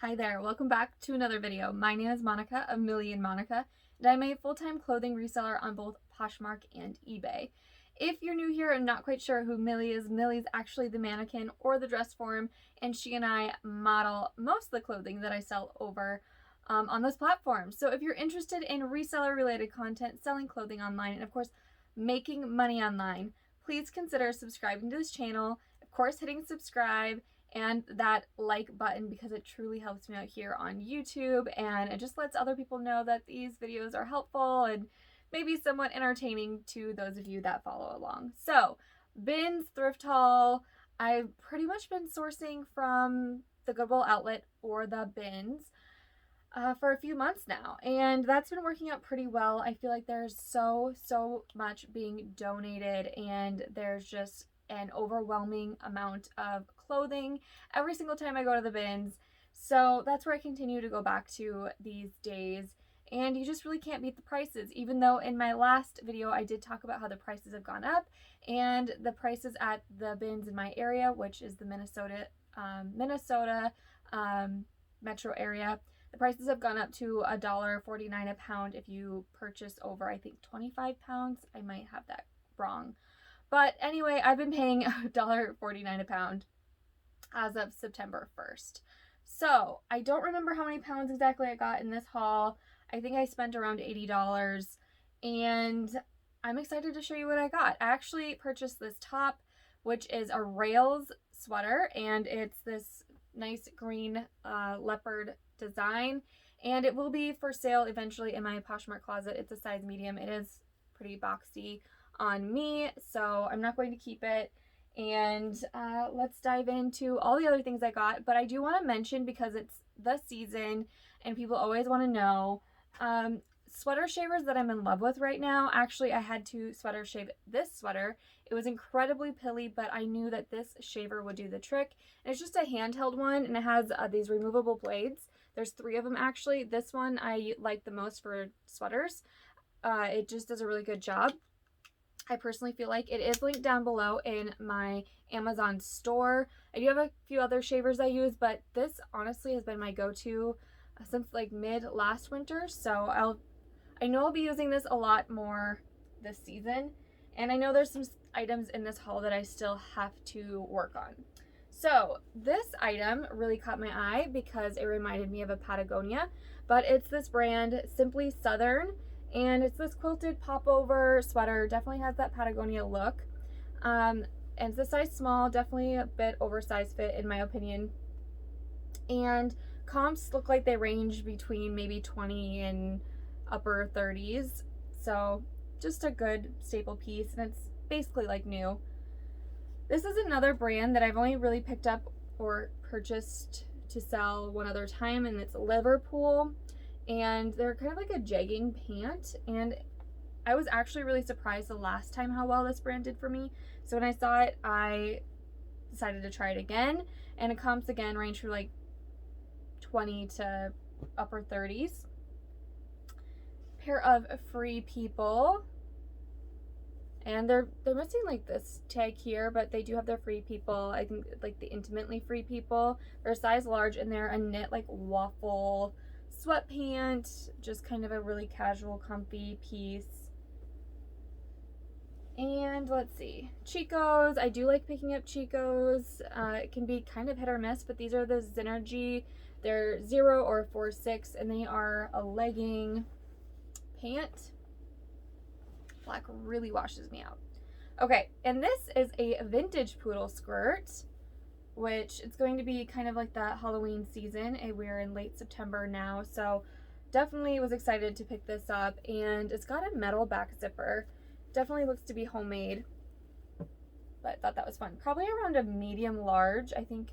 Hi there, welcome back to another video. My name is Monica of Milly and Monica, and I'm a full-time clothing reseller on both Poshmark and eBay. If you're new here and not quite sure who Milly is, Milly's actually the mannequin or the dress form, and she and I model most of the clothing that I sell over on those platforms. So if you're interested in reseller-related content, selling clothing online, and of course, making money online, please consider subscribing to this channel, of course, hitting subscribe, and that like button because it truly helps me out here on YouTube, and it just lets other people know that these videos are helpful and maybe somewhat entertaining to those of you that follow along. So, bins, thrift haul, I've pretty much been sourcing from the Goodwill outlet or the bins for a few months now, and that's been working out pretty well. I feel like there's so much being donated, and there's just an overwhelming amount of clothing every single time I go to the bins. So that's where I continue to go back to these days, and you just really can't beat the prices, even though in my last video I did talk about how the prices have gone up, and the prices at the bins in my area, which is the Minnesota metro area, the prices have gone up to $1.49 a pound if you purchase over, I think, 25 pounds. I might have that wrong. But anyway, I've been paying $1.49 a pound as of September 1st. So I don't remember how many pounds exactly I got in this haul. I think I spent around $80, and I'm excited to show you what I got. I actually purchased this top, which is a Rails sweater, and it's this nice green leopard design, and it will be for sale eventually in my Poshmark closet. It's a size medium. It is pretty boxy on me, so I'm not going to keep it. And let's dive into all the other things I got. But I do want to mention, because it's the season and people always want to know, sweater shavers that I'm in love with right now. Actually, I had to sweater shave this sweater. It was incredibly pilly, but I knew that this shaver would do the trick. And it's just a handheld one, and it has these removable blades. There's 3 of them actually. This one I like the most for sweaters. It just does a really good job. I personally feel like it is linked down below in my Amazon store. I do have a few other shavers I use, but this honestly has been my go-to since like mid last winter. So I know I'll be using this a lot more this season, and I know there's some items in this haul that I still have to work on. So this item really caught my eye because it reminded me of a Patagonia, but it's this brand Simply Southern. And it's this quilted popover sweater. Definitely has that Patagonia look. And it's a size small, definitely a bit oversized fit in my opinion. And comps look like they range between maybe 20 and upper 30s. So just a good staple piece, and it's basically like new. This is another brand that I've only really picked up or purchased to sell one other time, and it's Liverpool. And they're kind of like a jegging pant, and I was actually really surprised the last time how well this brand did for me. So when I saw it, I decided to try it again, and it comps again range from like 20 to upper 30s. Pair of Free People, and they're missing like this tag here, but they do have their Free People. I think like the Intimately Free People. They're size large, and they're a knit like waffle sweatpant, just kind of a really casual, comfy piece. And let's see, Chico's. I do like picking up Chico's. It can be kind of hit or miss, but these are the Synergy. They're 0 or 4/6, and they are a legging pant. Black really washes me out. Okay, and this is a vintage poodle skirt, which it's going to be kind of like that Halloween season, and we're in late September now, so definitely was excited to pick this up. And it's got a metal back zipper. Definitely looks to be homemade, but I thought that was fun. Probably around a medium large, I think,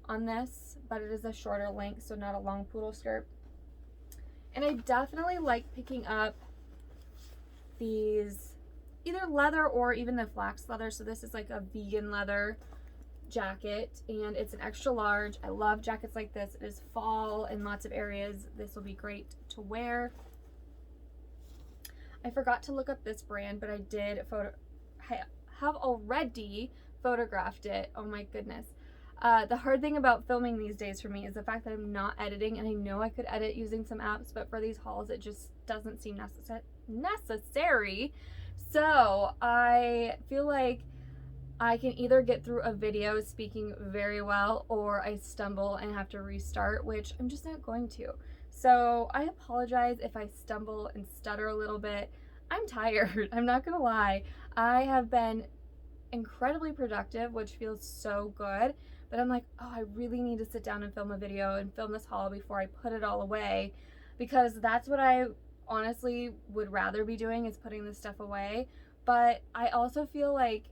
on this, but it is a shorter length, so not a long poodle skirt. And I definitely like picking up these either leather or even the flax leather. So this is like a vegan leather jacket, and it's an extra large. I love jackets like this. It is fall in lots of areas. This will be great to wear. I forgot to look up this brand, but I did have already photographed it. Oh my goodness. The hard thing about filming these days for me is the fact that I'm not editing, and I know I could edit using some apps, but for these hauls it just doesn't seem necessary. So I feel like I can either get through a video speaking very well, or I stumble and have to restart, which I'm just not going to. So I apologize if I stumble and stutter a little bit. I'm tired. I'm not gonna lie. I have been incredibly productive, which feels so good, but I'm like, oh, I really need to sit down and film a video and film this haul before I put it all away, because that's what I honestly would rather be doing, is putting this stuff away. But I also feel like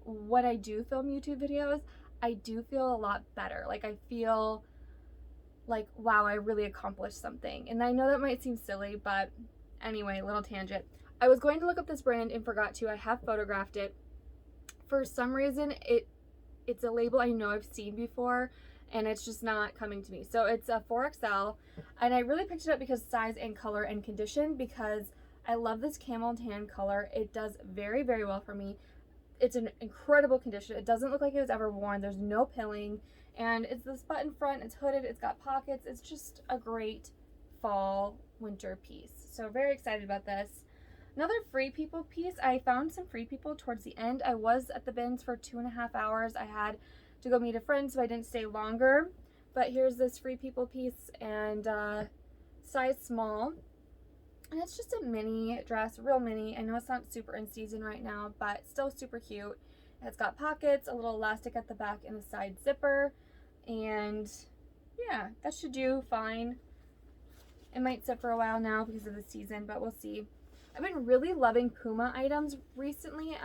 when I do film YouTube videos, I do feel a lot better. Like, I feel like, wow, I really accomplished something. And I know that might seem silly, but anyway, little tangent. I was going to look up this brand and forgot to. I have photographed it. For some reason, it's a label I know I've seen before, and it's just not coming to me. So it's a 4XL, and I really picked it up because size and color and condition, because I love this camel tan color. It does very, very well for me. It's an incredible condition. It doesn't look like it was ever worn. There's no pilling, and it's this button front. It's hooded. It's got pockets. It's just a great fall winter piece. So very excited about this. Another Free People piece. I found some Free People towards the end. I was at the bins for 2.5 hours. I had to go meet a friend, so I didn't stay longer. But here's this Free People piece, and size small. And it's just a mini dress, real mini. I know it's not super in season right now, but still super cute. It's got pockets, a little elastic at the back, and a side zipper. And yeah, that should do fine. It might sit for a while now because of the season, but we'll see. I've been really loving Puma items recently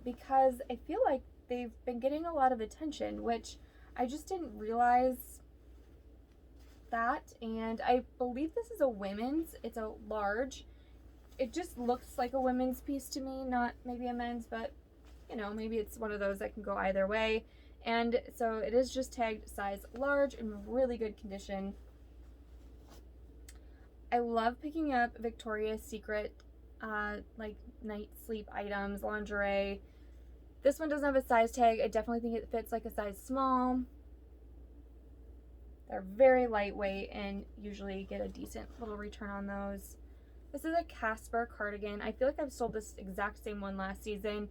because I feel like they've been getting a lot of attention, which I just didn't realize that. And I believe this is a women's. It's a large. It just looks like a women's piece to me, not maybe a men's, but you know, maybe it's one of those that can go either way. And so it is just tagged size large, in really good condition. I love picking up Victoria's Secret like night sleep items, lingerie. This one doesn't have a size tag. I definitely think it fits like a size small. They're very lightweight and usually get a decent little return on those. This is a Casper cardigan. I feel like I've sold this exact same one last season.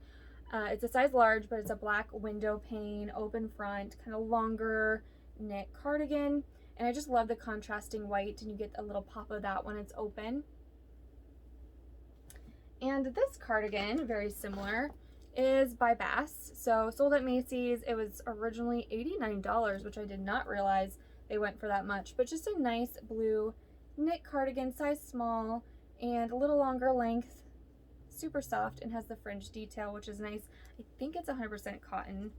It's a size large, but it's a black window pane, open front, kind of longer knit cardigan. And I just love the contrasting white, and you get a little pop of that when it's open. And this cardigan, very similar, is by Bass. So sold at Macy's. It was originally $89, which I did not realize they went for that much. But just a nice blue knit cardigan, size small, and a little longer length. Super soft, and has the fringe detail, which is nice. I think it's 100% cotton.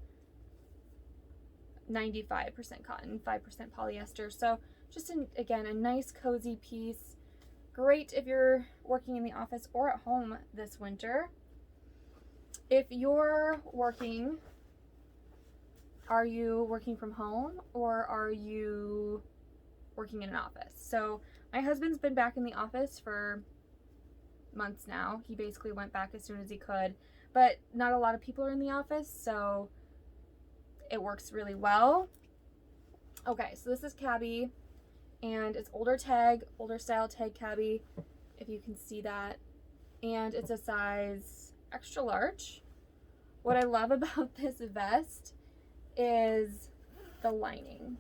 95% cotton, 5% polyester. So just, again, a nice cozy piece. Great if you're working in the office or at home this winter. If you're working, are you working from home or are you working in an office? So my husband's been back in the office for months now. He basically went back as soon as he could, but not a lot of people are in the office, so it works really well. Okay, so this is cabbie, and it's older style tag cabbie, if you can see that, and it's a size extra large. What I love about this vest is the lining.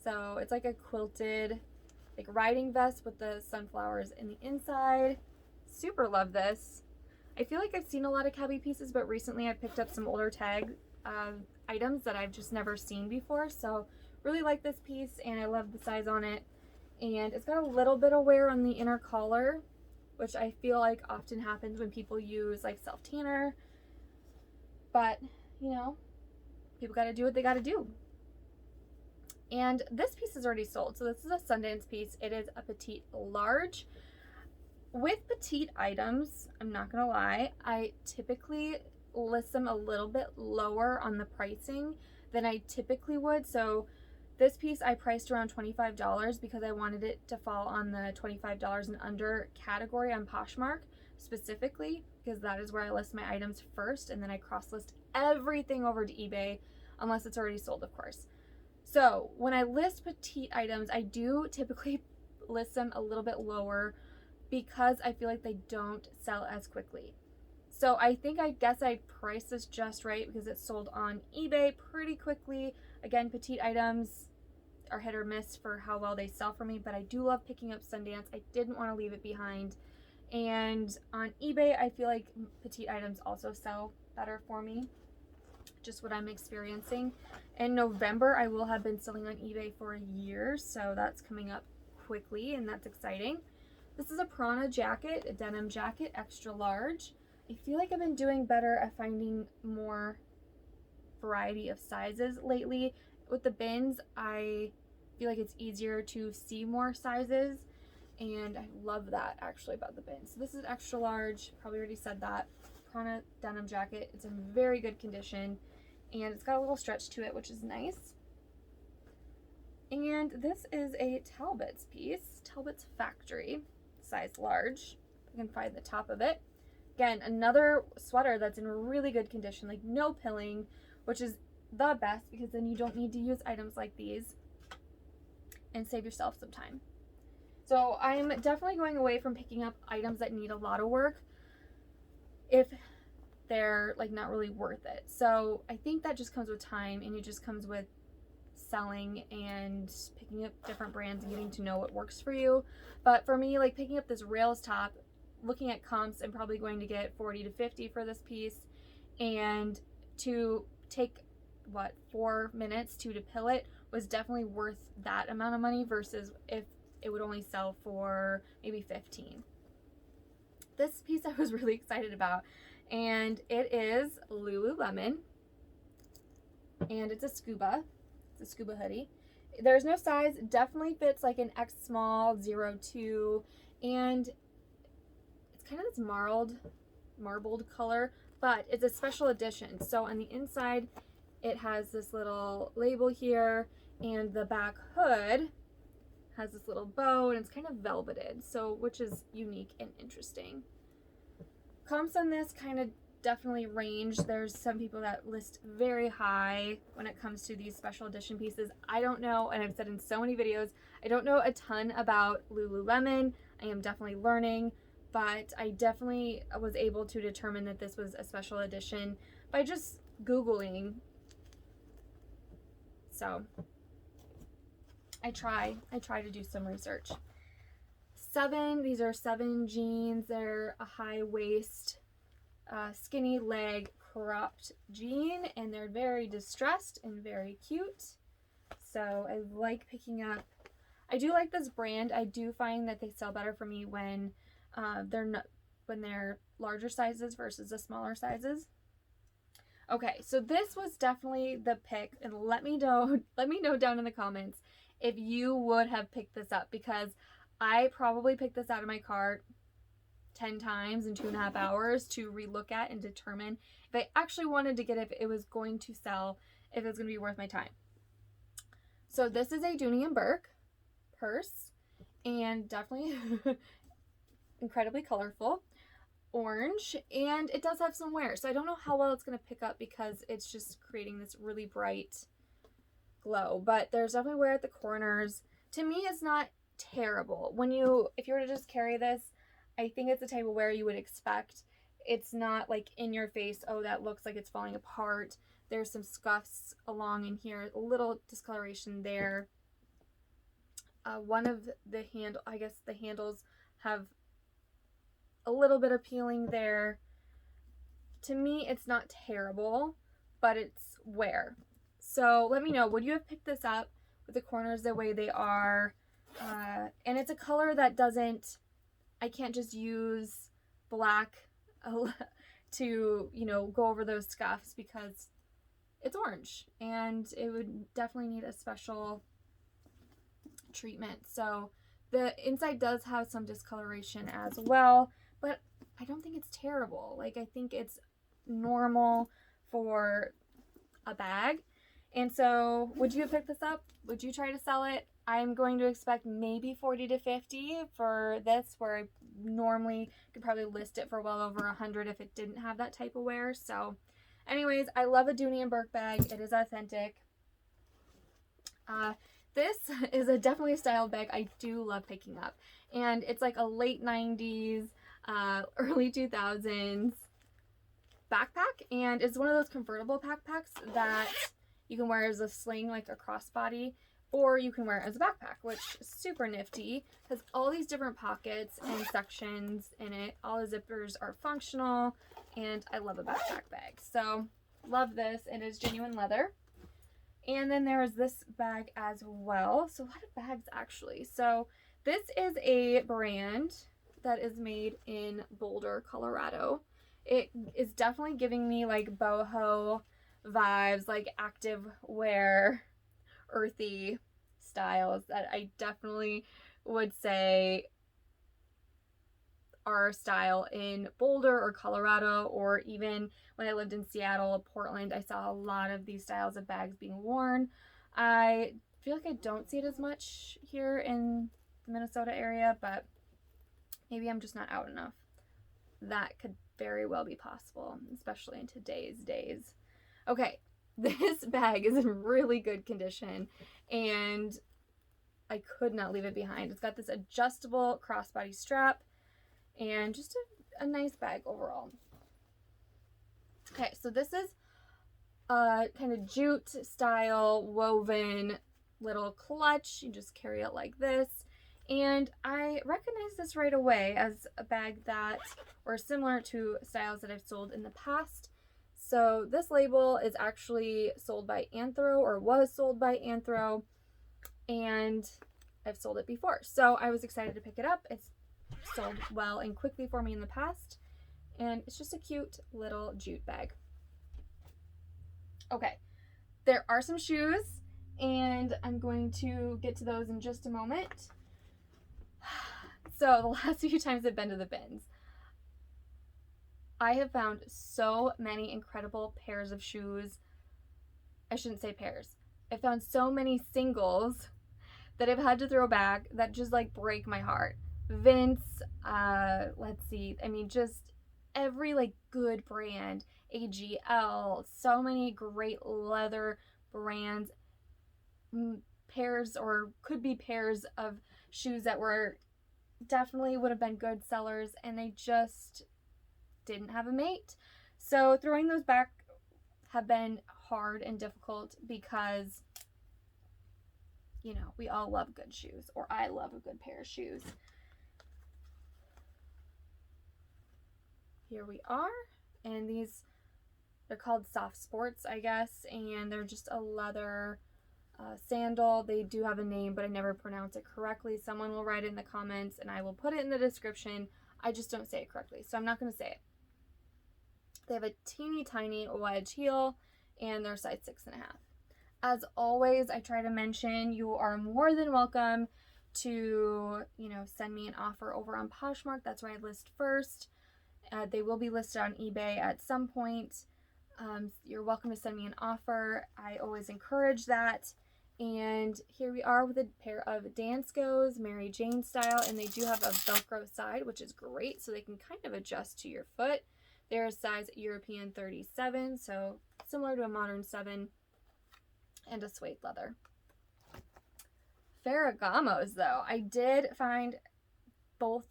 So it's like a quilted like riding vest with the sunflowers in the inside. Super love this. I feel like I've seen a lot of cabbie pieces, but recently I've picked up some older tag items that I've just never seen before. So really like this piece, and I love the size on it. And it's got a little bit of wear on the inner collar, which I feel like often happens when people use like self-tanner. But, you know, people got to do what they got to do. And this piece is already sold. So this is a Sundance piece. It is a petite large. With petite items, I'm not going to lie, I typically list them a little bit lower on the pricing than I typically would. So this piece I priced around $25 because I wanted it to fall on the $25 and under category on Poshmark specifically, because that is where I list my items first, and then I cross list everything over to eBay unless it's already sold, of course. So when I list petite items, I do typically list them a little bit lower because I feel like they don't sell as quickly. So I guess I priced this just right because it's sold on eBay pretty quickly. Again, petite items are hit or miss for how well they sell for me, but I do love picking up Sundance. I didn't want to leave it behind. And on eBay, I feel like petite items also sell better for me. Just what I'm experiencing. In November, I will have been selling on eBay for a year, so that's coming up quickly, and that's exciting. This is a Prana jacket, a denim jacket, extra large. I feel like I've been doing better at finding more variety of sizes lately. With the bins, I feel like it's easier to see more sizes, and I love that actually about the bins. So this is extra large, probably already said that. Prana denim jacket. It's in very good condition, and it's got a little stretch to it, which is nice. And this is a Talbot's piece, Talbot's Factory, size large. You can find the top of it. Again, another sweater that's in really good condition, like no pilling, which is the best because then you don't need to use items like these and save yourself some time. So I'm definitely going away from picking up items that need a lot of work if they're like not really worth it. So I think that just comes with time, and it just comes with selling and picking up different brands and getting to know what works for you. But for me, like picking up this Rails top, looking at comps, I'm probably going to get 40 to 50 for this piece, and to take 4 minutes to pill it was definitely worth that amount of money versus if it would only sell for maybe 15. This piece I was really excited about, and it is Lululemon, and it's a scuba hoodie. There's no size, definitely fits like an X small 02, and it's kind of this marbled color, but it's a special edition. So on the inside it has this little label here, and the back hood has this little bow, and it's kind of velveted, so which is unique and interesting. Comps on this kind of definitely range. There's some people that list very high when it comes to these special edition pieces. I don't know, and I've said in so many videos, I don't know a ton about Lululemon. I am definitely learning, but I definitely was able to determine that this was a special edition by just Googling. So I try to do some research. These are 7 jeans. They're a high waist, skinny leg cropped jean, and they're very distressed and very cute. So I like picking up. I do like this brand. I do find that they sell better for me when they're larger sizes versus the smaller sizes. Okay, so this was definitely the pick, and let me know down in the comments if you would have picked this up, because I probably picked this out of my cart 10 times in 2.5 hours to relook at and determine if I actually wanted to get it, if it was going to sell, if it was going to be worth my time. So this is a Dooney & Bourke purse, and definitely incredibly colorful, orange, and it does have some wear. So I don't know how well it's going to pick up because it's just creating this really bright glow, but there's definitely wear at the corners. To me, it's not terrible. If you were to just carry this, I think it's the type of wear you would expect. It's not like in your face, oh, that looks like it's falling apart. There's some scuffs along in here, a little discoloration there. One of the handles have a little bit of peeling there. To me, it's not terrible, but it's wear. So let me know, would you have picked this up with the corners the way they are? And it's a color that I can't just use black to, go over those scuffs because it's orange and it would definitely need a special treatment. So the inside does have some discoloration as well, but I don't think it's terrible. Like, I think it's normal for a bag. And so would you have picked this up? Would you try to sell it? I'm going to expect maybe 40 to 50 for this, where I normally could probably list it for well over 100 if it didn't have that type of wear. So anyways, I love a Dooney & Bourke bag. It is authentic. This is definitely a style bag I do love picking up. And it's like a late 90s, early 2000s backpack. And it's one of those convertible backpacks that you can wear as a sling, like a crossbody, or you can wear it as a backpack, which is super nifty. Has all these different pockets and sections in it. All the zippers are functional, and I love a backpack bag. So love this. It is genuine leather. And then there is this bag as well. So a lot of bags actually. So this is a brand that is made in Boulder, Colorado. It is definitely giving me like boho vibes, like active wear, earthy styles that I definitely would say our style in Boulder or Colorado, or even when I lived in Seattle, Portland, I saw a lot of these styles of bags being worn. I feel like I don't see it as much here in the Minnesota area, but maybe I'm just not out enough. That could very well be possible, especially in today's days. Okay, this bag is in really good condition, and I could not leave it behind. It's got this adjustable crossbody strap, and just a nice bag overall. Okay, so this is a kind of jute style woven little clutch. You just carry it like this. And I recognize this right away as a bag that, or similar to styles that I've sold in the past. So this label is actually sold by Anthro, or was sold by Anthro, and I've sold it before. So I was excited to pick it up. It's sold well and quickly for me in the past, and it's just a cute little jute bag. Okay, there are some shoes, and I'm going to get to those in just a moment. So the last few times I've been to the bins, I have found so many incredible pairs of shoes. I shouldn't say pairs. I found so many singles that I've had to throw back that just like break my heart. Vince, let's see, I mean, just every like good brand, AGL, so many great leather brands, pairs or could be pairs of shoes that were definitely would have been good sellers, and they just didn't have a mate. So throwing those back have been hard and difficult because, you know, we all love good shoes, or I love a good pair of shoes. Here we are, and these, they're called soft sports, I guess, and they're just a leather sandal. They do have a name, but I never pronounce it correctly. Someone will write it in the comments, and I will put it in the description. I just don't say it correctly, so I'm not going to say it. They have a teeny tiny wedge heel, and they're size 6.5. As always, I try to mention you are more than welcome to, you know, send me an offer over on Poshmark. That's where I list first. They will be listed on eBay at some point. You're welcome to send me an offer. I always encourage that. And here we are with a pair of Danskos, Mary Jane style, and they do have a Velcro side, which is great, so they can kind of adjust to your foot. They're a size European 37, so similar to a modern 7, and a suede leather. Ferragamos, though, I did find both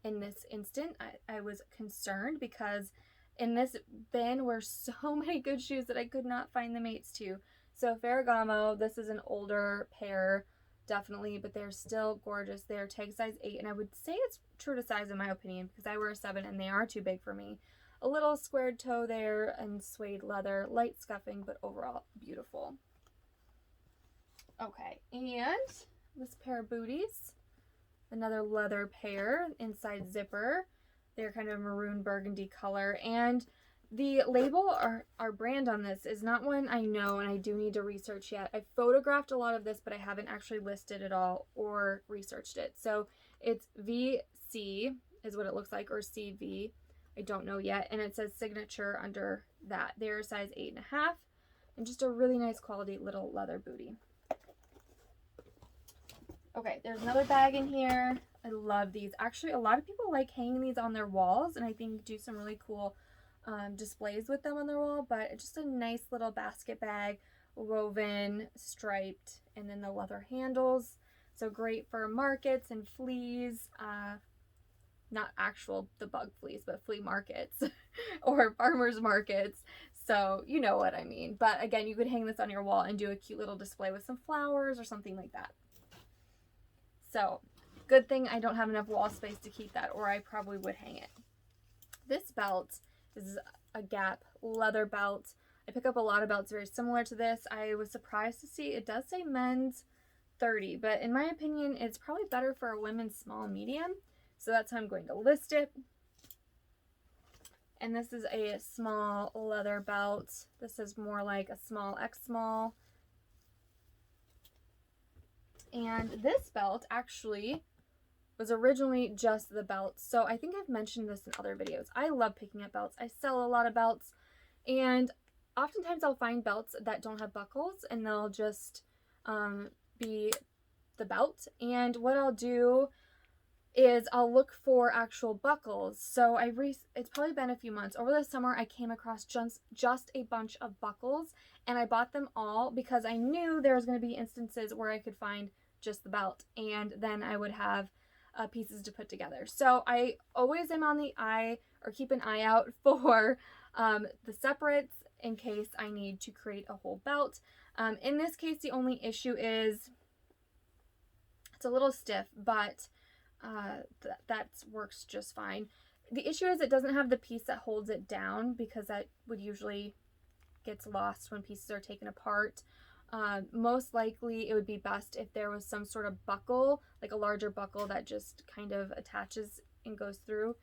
in this instant. I was concerned because in this bin were so many good shoes that I could not find the mates to. So Ferragamo, this is an older pair, definitely, but they're still gorgeous. They're tag size 8, and I would say it's true to size in my opinion because I wear a 7 and they are too big for me. A little squared toe there and suede leather, light scuffing, but overall beautiful. Okay, and this pair of booties, another leather pair, inside zipper. They're kind of maroon burgundy color, and the label, our brand on this is not one I know, and I do need to research yet. I photographed a lot of this, but I haven't actually listed it all or researched it. So it's VC is what it looks like, or CV. I don't know yet, and it says signature under that. They're size 8.5, and just a really nice quality little leather bootie. Okay, there's another bag in here. I love these. Actually, a lot of people like hanging these on their walls, and I think do some really cool displays with them on their wall, but it's just a nice little basket bag woven, striped, and then the leather handles. So great for markets and fleas, not actual the bug fleas, but flea markets or farmers markets. So you know what I mean. But again, you could hang this on your wall and do a cute little display with some flowers or something like that. So good thing I don't have enough wall space to keep that, or I probably would hang it. This belt is a Gap leather belt. I pick up a lot of belts very similar to this. I was surprised to see it does say men's 30, but in my opinion, it's probably better for a women's small medium. So that's how I'm going to list it. And this is a small leather belt. This is more like a small X small. And this belt actually was originally just the belt. So I think I've mentioned this in other videos. I love picking up belts. I sell a lot of belts, and oftentimes I'll find belts that don't have buckles, and they'll just be the belt. And what I'll do is I'll look for actual buckles. So it's probably been a few months. Over the summer, I came across just a bunch of buckles, and I bought them all because I knew there was going to be instances where I could find just the belt, and then I would have pieces to put together. So I always am on the eye, or keep an eye out for the separates in case I need to create a whole belt. In this case, the only issue is it's a little stiff, but that works just fine. The issue is it doesn't have the piece that holds it down, because that would usually gets lost when pieces are taken apart. Most likely it would be best if there was some sort of buckle, like a larger buckle that just kind of attaches and goes through.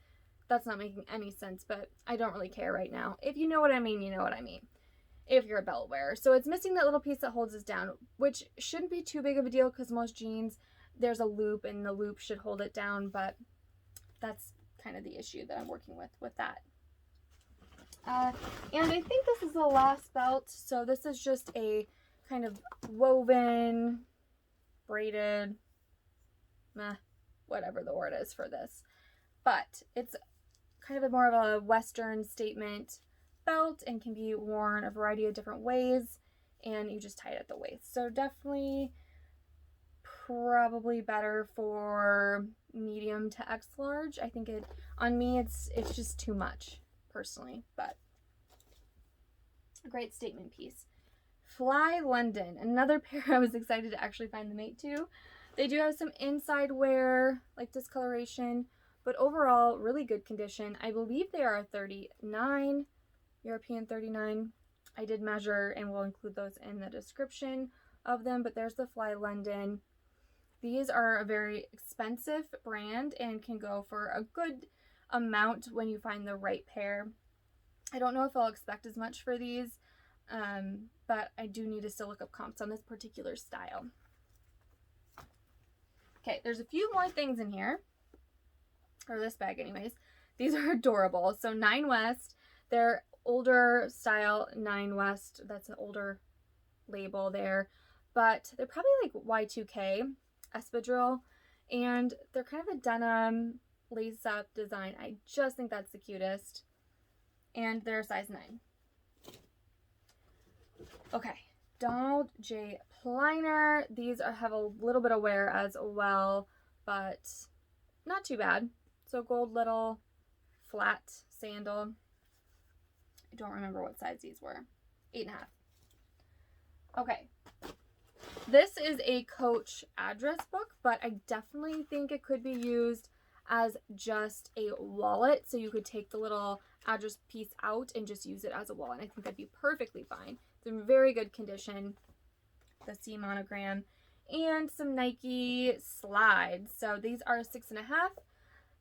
That's not making any sense, but I don't really care right now. If you know what I mean, you know what I mean. If you're a belt wearer. So it's missing that little piece that holds us down, which shouldn't be too big of a deal because most jeans, there's a loop and the loop should hold it down, but that's kind of the issue that I'm working with that. And I think this is the last belt. So this is just a kind of woven, braided, whatever the word is for this. But it's kind of more of a Western statement belt and can be worn a variety of different ways, and you just tie it at the waist. So definitely probably better for medium to X large. I think on me it's just too much personally, but a great statement piece. Fly London, another pair I was excited to actually find the mate to. They do have some inside wear, like discoloration, but overall really good condition. I believe they are a 39, European 39. I did measure and will include those in the description of them, but there's the Fly London. These are a very expensive brand and can go for a good amount when you find the right pair. I don't know if I'll expect as much for these, but I do need to still look up comps on this particular style. Okay, there's a few more things in here, or this bag anyways. These are adorable. So Nine West, they're older style Nine West. That's an older label there, but they're probably like Y2K espadrille, and they're kind of a denim lace up design. I just think that's the cutest, and they're a size 9. Okay, Donald J. Pliner. These have a little bit of wear as well, but not too bad. So gold little flat sandal. I don't remember what size these were. 8.5. Okay. This is a Coach address book, but I definitely think it could be used as just a wallet. So you could take the little address piece out and just use it as a wallet. I think that'd be perfectly fine. It's in very good condition. The C monogram and some Nike slides. So these are 6.5.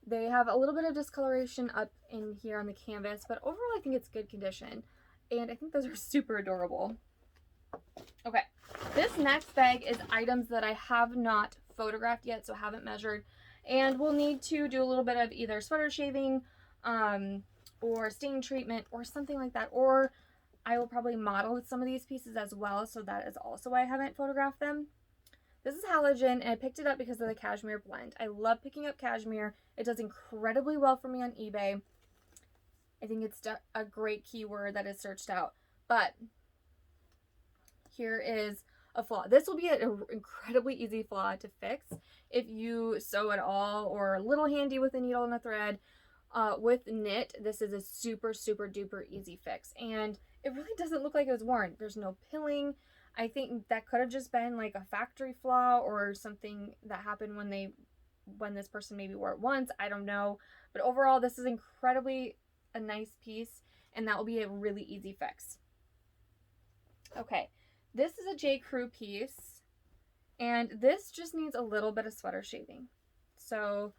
They have a little bit of discoloration up in here on the canvas, but overall I think it's good condition. And I think those are super adorable. Okay, this next bag is items that I have not photographed yet, so haven't measured. And we'll need to do a little bit of either sweater shaving or stain treatment or something like that. Or I will probably model some of these pieces as well, so that is also why I haven't photographed them. This is halogen, and I picked it up because of the cashmere blend. I love picking up cashmere. It does incredibly well for me on eBay. I think it's a great keyword that is searched out. But here is a flaw. This will be an incredibly easy flaw to fix if you sew at all or a little handy with a needle and a thread. With knit, this is a super, super duper easy fix, and it really doesn't look like it was worn. There's no pilling. I think that could have just been like a factory flaw or something that happened when this person maybe wore it once. I don't know. But overall, this is incredibly a nice piece, and that will be a really easy fix. Okay, this is a J. Crew piece, and this just needs a little bit of sweater shaving. So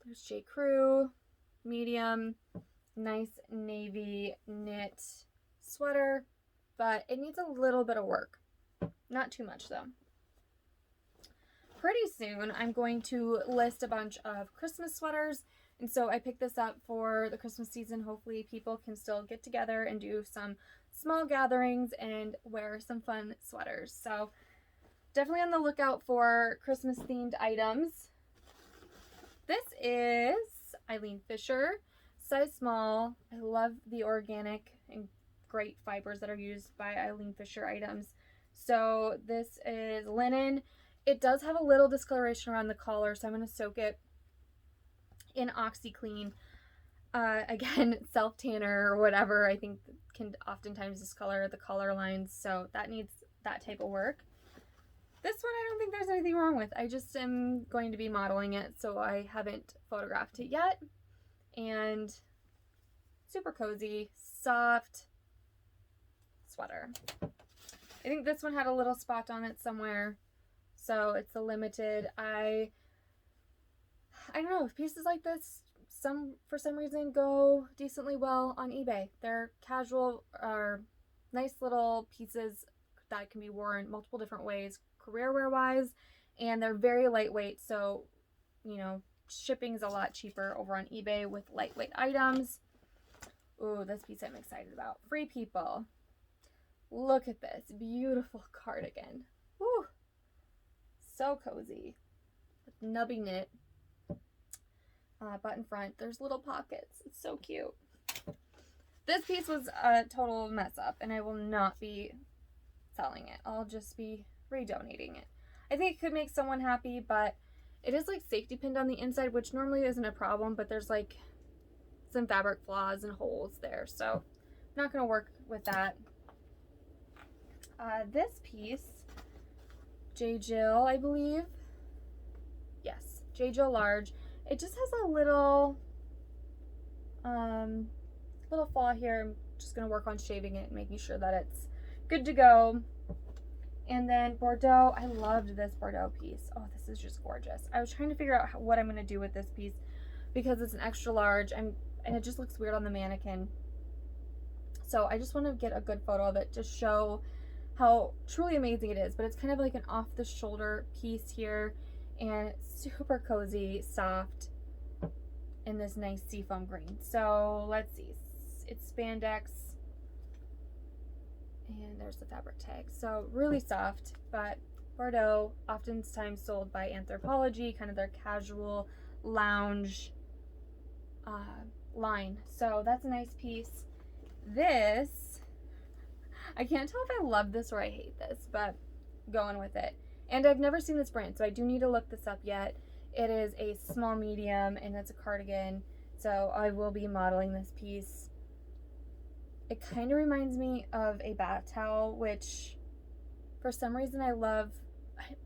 there's J. Crew, medium, nice navy knit sweater, but it needs a little bit of work. Not too much though. Pretty soon I'm going to list a bunch of Christmas sweaters, and so I picked this up for the Christmas season. Hopefully people can still get together and do some small gatherings and wear some fun sweaters. So definitely on the lookout for Christmas themed items. This is Eileen Fisher, size small. I love the organic and great fibers that are used by Eileen Fisher items. So this is linen. It does have a little discoloration around the collar, so I'm going to soak it in OxyClean. Again, self-tanner or whatever, I think can oftentimes discolor the collar lines, so that needs that type of work. This one I don't think there's anything wrong with. I just am going to be modeling it, so I haven't photographed it yet. And super cozy, soft sweater. I think this one had a little spot on it somewhere, so it's a limited. I don't know, if pieces like this for some reason go decently well on eBay. They're casual or nice little pieces that can be worn multiple different ways, career wear wise, and they're very lightweight, so you know, shipping is a lot cheaper over on eBay with lightweight items. Ooh, this piece I'm excited about. Free People. Look at this beautiful cardigan. Woo, so cozy with nubby knit. Button front. There's little pockets. It's so cute. This piece was a total mess up, and I will not be selling it. I'll just be redonating it. I think it could make someone happy, but it is like safety pinned on the inside, which normally isn't a problem, but there's like some fabric flaws and holes there, so I'm not going to work with that. This piece, J. Jill, I believe. Yes, J. Jill large. It just has a little flaw here. I'm just going to work on shaving it and making sure that it's good to go. And then Bordeaux. I loved this Bordeaux piece. Oh, this is just gorgeous. I was trying to figure out what I'm going to do with this piece because it's an extra large and it just looks weird on the mannequin. So I just want to get a good photo of it to show how truly amazing it is. But it's kind of like an off-the-shoulder piece here. And it's super cozy, soft, in this nice seafoam green. So let's see. It's spandex. And there's the fabric tag. So really soft, but Bordeaux, oftentimes sold by Anthropologie, kind of their casual lounge line. So that's a nice piece. This, I can't tell if I love this or I hate this, but going with it. And I've never seen this brand, so I do need to look this up yet. It is a small medium, and it's a cardigan, so I will be modeling this piece. It kind of reminds me of a bath towel, which for some reason I love.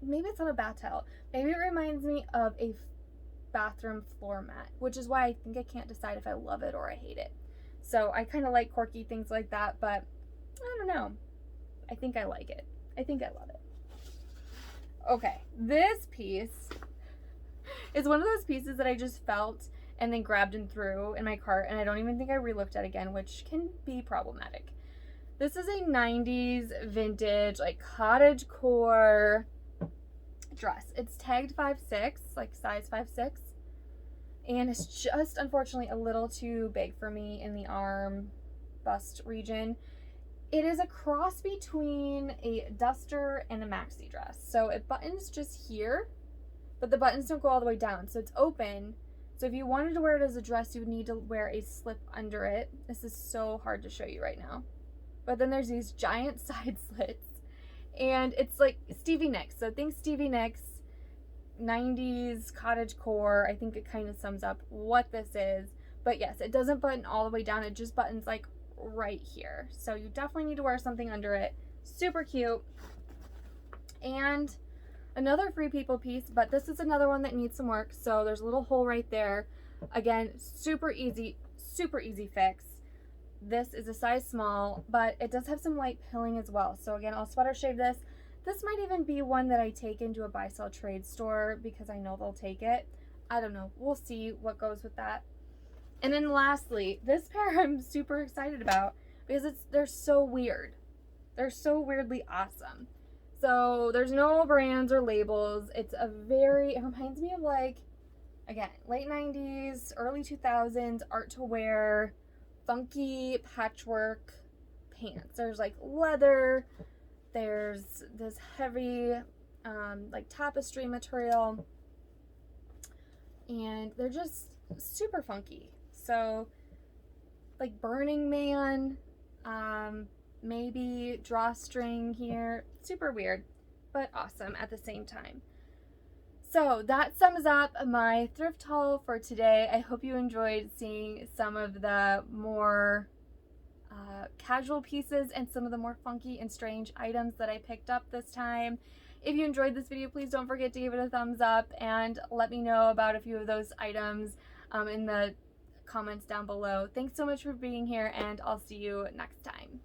Maybe it's not a bath towel. Maybe it reminds me of a bathroom floor mat, which is why I think I can't decide if I love it or I hate it. So I kind of like quirky things like that, but I don't know. I think I like it. I think I love it. Okay, this piece is one of those pieces that I just felt and then grabbed and threw in my cart, and I don't even think I re-looked at again, which can be problematic. This is a 90s vintage, like cottage core dress. It's tagged 5'6", like size 5'6", and it's just unfortunately a little too big for me in the arm bust region. It is a cross between a duster and a maxi dress. So it buttons just here, but the buttons don't go all the way down. So it's open. So if you wanted to wear it as a dress, you would need to wear a slip under it. This is so hard to show you right now. But then there's these giant side slits. And it's like Stevie Nicks. So think Stevie Nicks, 90s cottage core. I think it kind of sums up what this is. But yes, it doesn't button all the way down. It just buttons like right here. So you definitely need to wear something under it. Super cute. And another Free People piece, but this is another one that needs some work. So there's a little hole right there. Again, super easy fix. This is a size small, but it does have some light pilling as well. So again, I'll sweater shave this. This might even be one that I take into a buy sell trade store because I know they'll take it. I don't know. We'll see what goes with that. And then lastly, this pair I'm super excited about because they're so weird. They're so weirdly awesome. So there's no brands or labels. It reminds me of like, again, late 90s, early 2000s, art to wear, funky patchwork pants. There's like leather, there's this heavy like tapestry material, and they're just super funky. So like Burning Man, maybe drawstring here. Super weird, but awesome at the same time. So that sums up my thrift haul for today. I hope you enjoyed seeing some of the more casual pieces and some of the more funky and strange items that I picked up this time. If you enjoyed this video, please don't forget to give it a thumbs up and let me know about a few of those items in the comments down below. Thanks so much for being here, and I'll see you next time.